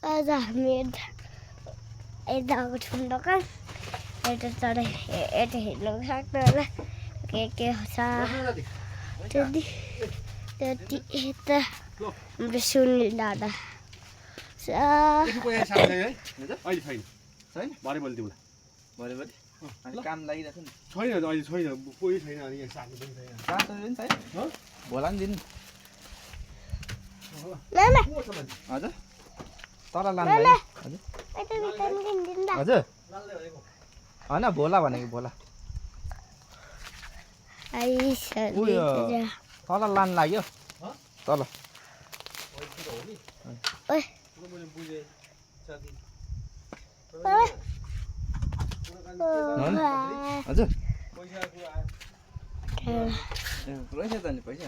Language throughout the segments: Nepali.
आज हामी यता आएको छौँ दोकान यता चढ यता हेर्नु सक्नु होला के छ त्यति यता हाम्रो सुनिल दादा काम लागिरहेको छ नि छैन अहिले छैन कोही छैन अनि यहाँ साथी पनि छैन भोला नि दिनु हजुर तर लानु हजुर होइन भोला भनेको भोला तल लानु लाग्यो तल हजुर रहेछ त नि पैसा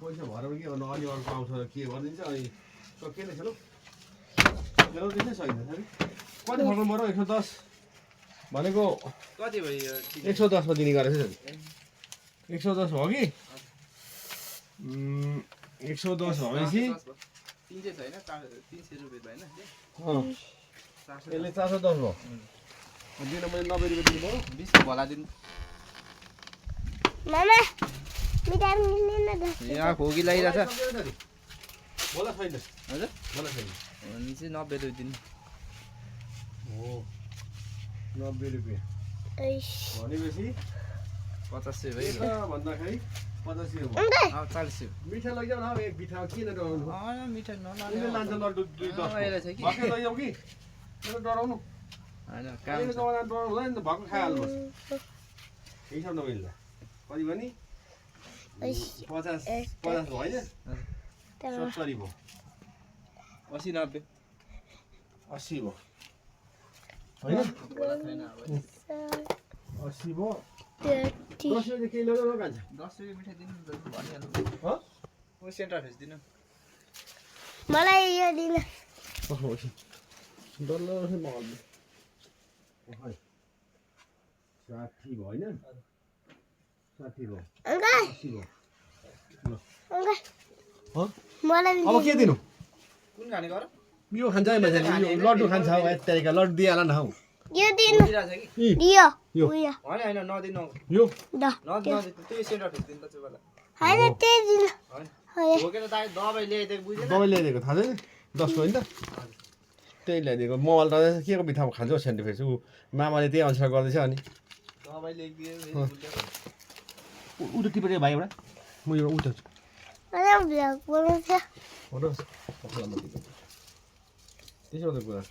पैसा भरेर के गर्नु अलि अर्को आउँछ के गरिदिन्छ अनि सकिएन खेलो खेलाउँदैछ छैन कति फर्कनु पर्यो 110 भनेको कति भयो 110 मा दिने गरेछ नि 110 हो कि 110 भनेपछि 300 छैन 300 रुपैयाँ भएन यसले 410 हो दिन मैले 90 रुपैयाँ दिनु 20 भोला दिनु मामा मिठाई मिल्दैन त यहाँ खोकी लागिरहेछ बोला छैन हजुर बोला छैन अनि चाहिँ 90 रुपैयाँ दिनु हो 90 रुपैयाँ भनेपछि 50 भयो भन्दाखेरि 50 हो 40 मिठाई लैजाऊ न एक बिठामा किन डराउनु मिठाई किन लान्छ लड्डु 2 10 भकै लैजाऊ कि किन डराउनु हैन काम जमाना डराउनु हुँदैन नि त भक्क खाइहाल्नुहोस् हिसाब नमिल्दा कति भने 50 होइन 70 भयो 80 90 80 भयो होइन 80 भयो 10 रुपैयाँ केही ल्याउनु कान्छ 10 रुपैयाँ मिठाई दिनु भनिहाल्नु ओ सेन्टर फेस दिनु मलाई यो दिन डल्लो मगाल्नु 60 भयो होइन 60 भयो अंकल 80 भयो मलाई अब के दिनु कुन खाने गर यो खान्छ है मान्छेले यो लड्डु खान्छ हौ यताका लड्डु दिइहाल न हौ यो दिन यो हैन हैन नदिनु यो नदिनु त्यही सेन्टर फेस दिनु त चुबाला हैन त्यही दिन भोकेर दाइ दबाई ल्याइदिएको बुझेन दबाई ल्याइदिएको थाहा छैन 10 को होइन त त्यही ल्याइदिएको मोबाइल त के को बित्थामा खान्छ सेन्टर फेस ऊ मामाले त्यही अनुसार गर्दैछ अनि दबाई ल्याइदियो उ त टिपेर भाइ एउटा म यो उठ मलाई ब्लग बनाउँछ त्यसो त कुरा